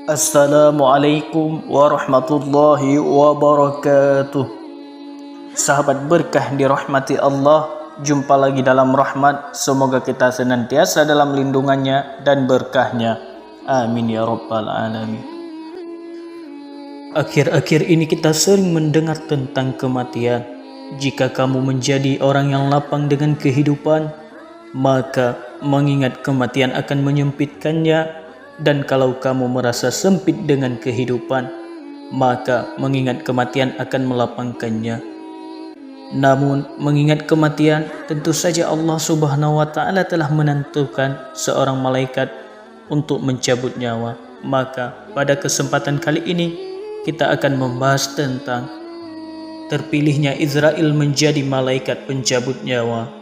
Assalamualaikum warahmatullahi wabarakatuh. Sahabat berkah dirahmati Allah, jumpa lagi dalam rahmat. Semoga kita senantiasa dalam lindungannya dan berkahnya. Amin ya rabbal alamin. Akhir-akhir ini kita sering mendengar tentang kematian. Jika kamu menjadi orang yang lapang dengan kehidupan, maka mengingat kematian akan menyempitkannya. Dan kalau kamu merasa sempit dengan kehidupan, maka mengingat kematian akan melapangkannya. Namun mengingat kematian, tentu saja Allah Subhanahu wa Ta'ala telah menentukan seorang malaikat untuk mencabut nyawa. Maka pada kesempatan kali ini kita akan membahas tentang terpilihnya Israel menjadi malaikat pencabut nyawa.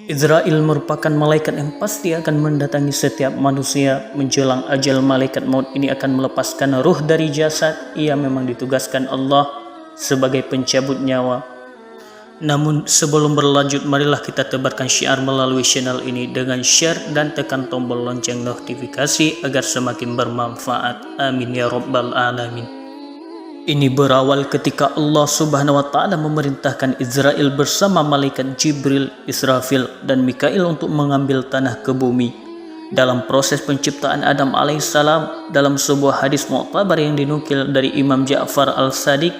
Israel merupakan malaikat yang pasti akan mendatangi setiap manusia menjelang ajal. Malaikat maut ini akan melepaskan ruh dari jasad. Ia memang ditugaskan Allah sebagai pencabut nyawa. Namun sebelum berlanjut, marilah kita tebarkan syiar melalui channel ini dengan share dan tekan tombol lonceng notifikasi agar semakin bermanfaat. Amin ya rabbal alamin. Ini berawal ketika Allah Subhanahu wa Ta'ala memerintahkan Israel bersama malaikat Jibril, Israfil, dan Mikail untuk mengambil tanah ke bumi. Dalam proses penciptaan Adam alaihissalam, dalam sebuah hadis mu'tabar yang dinukil dari Imam Ja'far al-Sadiq,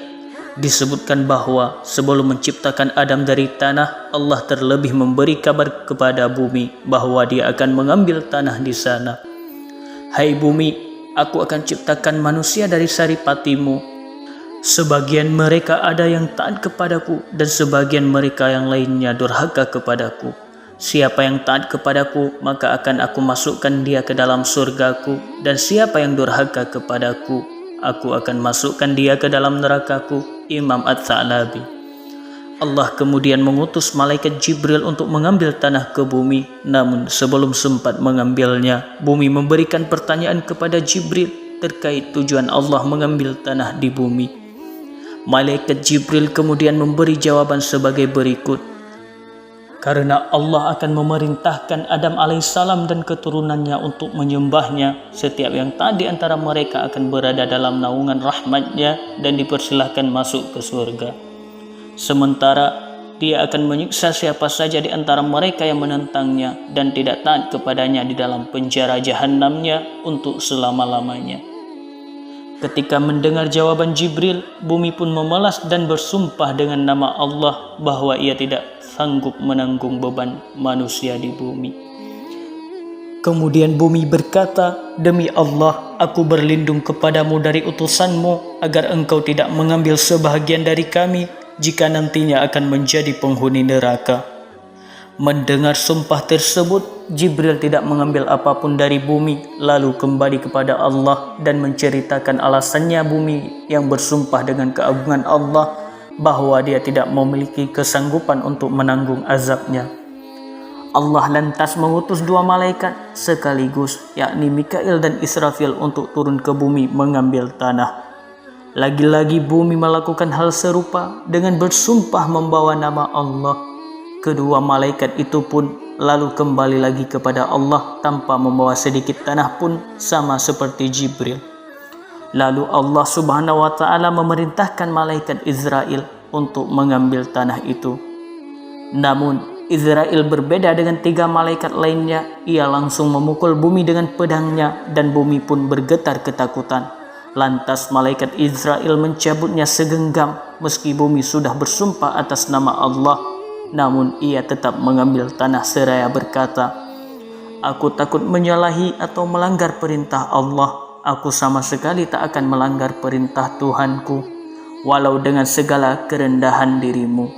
disebutkan bahwa sebelum menciptakan Adam dari tanah, Allah terlebih memberi kabar kepada bumi bahwa Dia akan mengambil tanah di sana. Hai bumi, aku akan ciptakan manusia dari saripatimu. Sebagian mereka ada yang taat kepadaku dan sebagian mereka yang lainnya durhaka kepadaku. Siapa yang taat kepadaku, maka akan aku masukkan dia ke dalam surgaku, dan siapa yang durhaka kepadaku, aku akan masukkan dia ke dalam nerakaku. Imam At-Tha'labi. Allah kemudian mengutus malaikat Jibril untuk mengambil tanah ke bumi. Namun sebelum sempat mengambilnya, bumi memberikan pertanyaan kepada Jibril terkait tujuan Allah mengambil tanah di bumi. Malaikat Jibril kemudian memberi jawaban sebagai berikut. Karena Allah akan memerintahkan Adam alaihissalam dan keturunannya untuk menyembahnya, setiap yang taat di antara mereka akan berada dalam naungan rahmatnya dan dipersilahkan masuk ke surga. Sementara Dia akan menyiksa siapa saja di antara mereka yang menentangnya dan tidak taat kepadanya di dalam penjara jahanamnya untuk selama-lamanya. Ketika mendengar jawaban Jibril, bumi pun memelas dan bersumpah dengan nama Allah bahwa ia tidak sanggup menanggung beban manusia di bumi. Kemudian bumi berkata, "Demi Allah, aku berlindung kepadamu dari utusanmu agar engkau tidak mengambil sebahagian dari kami jika nantinya akan menjadi penghuni neraka." Mendengar sumpah tersebut, Jibril tidak mengambil apapun dari bumi, lalu kembali kepada Allah dan menceritakan alasannya bumi yang bersumpah dengan keagungan Allah bahwa dia tidak memiliki kesanggupan untuk menanggung azabnya. Allah lantas mengutus dua malaikat sekaligus, yakni Mikail dan Israfil, untuk turun ke bumi mengambil tanah. Lagi-lagi bumi melakukan hal serupa dengan bersumpah membawa nama Allah. Kedua malaikat itu pun lalu kembali lagi kepada Allah tanpa membawa sedikit tanah pun, sama seperti Jibril. Lalu Allah Subhanahu wa Ta'ala memerintahkan malaikat Israel untuk mengambil tanah itu. Namun Israel berbeda dengan tiga malaikat lainnya. Ia langsung memukul bumi dengan pedangnya dan bumi pun bergetar ketakutan. Lantas malaikat Israel mencabutnya segenggam meski bumi sudah bersumpah atas nama Allah. Namun ia tetap mengambil tanah seraya berkata, "Aku takut menyalahi atau melanggar perintah Allah. Aku sama sekali tak akan melanggar perintah Tuhanku, walau dengan segala kerendahan dirimu."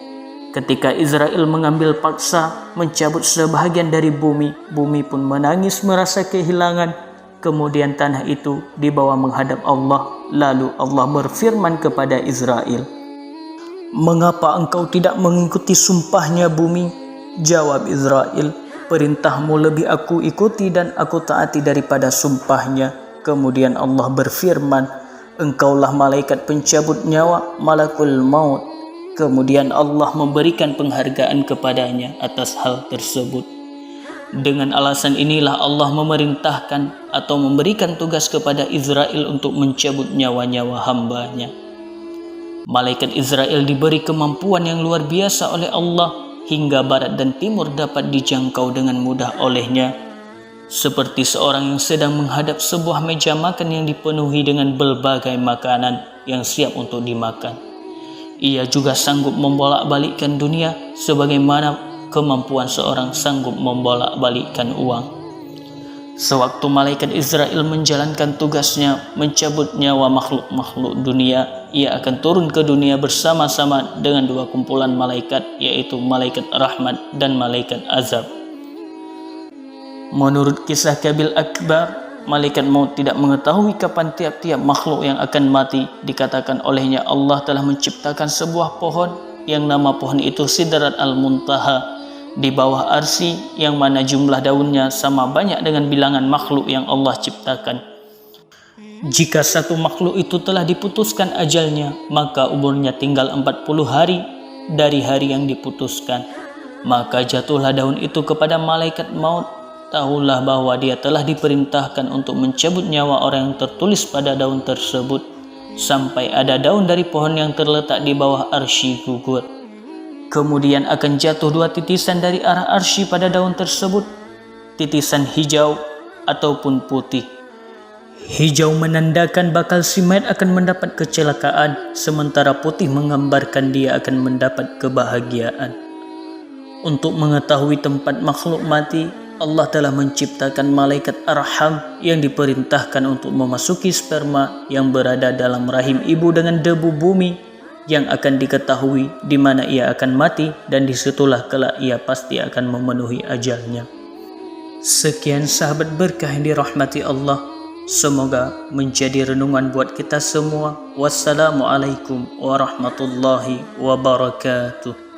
Ketika Israel mengambil paksa mencabut sebahagian dari bumi, bumi pun menangis merasa kehilangan. Kemudian tanah itu dibawa menghadap Allah. Lalu Allah berfirman kepada Israel, "Mengapa engkau tidak mengikuti sumpahnya bumi?" Jawab Israel, "Perintahmu lebih aku ikuti dan aku taati daripada sumpahnya." Kemudian Allah berfirman, "Engkaulah malaikat pencabut nyawa, malakul maut." Kemudian Allah memberikan penghargaan kepadanya atas hal tersebut. Dengan alasan inilah Allah memerintahkan atau memberikan tugas kepada Israel untuk mencabut nyawa-nyawa hambanya. Malaikat Israel diberi kemampuan yang luar biasa oleh Allah hingga barat dan timur dapat dijangkau dengan mudah olehnya. Seperti seorang yang sedang menghadap sebuah meja makan yang dipenuhi dengan berbagai makanan yang siap untuk dimakan. Ia juga sanggup membolak-balikkan dunia sebagaimana kemampuan seorang sanggup membolak-balikkan uang. Sewaktu malaikat Israel menjalankan tugasnya mencabut nyawa makhluk-makhluk dunia, ia akan turun ke dunia bersama-sama dengan dua kumpulan malaikat, yaitu malaikat rahmat dan malaikat azab. Menurut kisah Qabil Akbar, malaikat maut tidak mengetahui kapan tiap-tiap makhluk yang akan mati. Dikatakan olehnya Allah telah menciptakan sebuah pohon yang nama pohon itu Sidrat Al-Muntaha di bawah arsy, yang mana jumlah daunnya sama banyak dengan bilangan makhluk yang Allah ciptakan. Jika satu makhluk itu telah diputuskan ajalnya, maka umurnya tinggal 40 hari dari hari yang diputuskan. Maka jatuhlah daun itu kepada malaikat maut. Tahulah bahwa dia telah diperintahkan untuk mencabut nyawa orang yang tertulis pada daun tersebut, sampai ada daun dari pohon yang terletak di bawah arsy gugur. Kemudian akan jatuh dua titisan dari arah arsy pada daun tersebut, titisan hijau ataupun putih. Hijau menandakan bakal si mayat akan mendapat kecelakaan, sementara putih menggambarkan dia akan mendapat kebahagiaan. Untuk mengetahui tempat makhluk mati, Allah telah menciptakan malaikat arham yang diperintahkan untuk memasuki sperma yang berada dalam rahim ibu dengan debu bumi, yang akan diketahui di mana ia akan mati, dan disitulah kelak ia pasti akan memenuhi ajalnya. Sekian sahabat berkah yang dirahmati Allah, semoga menjadi renungan buat kita semua. Wassalamualaikum warahmatullahi wabarakatuh.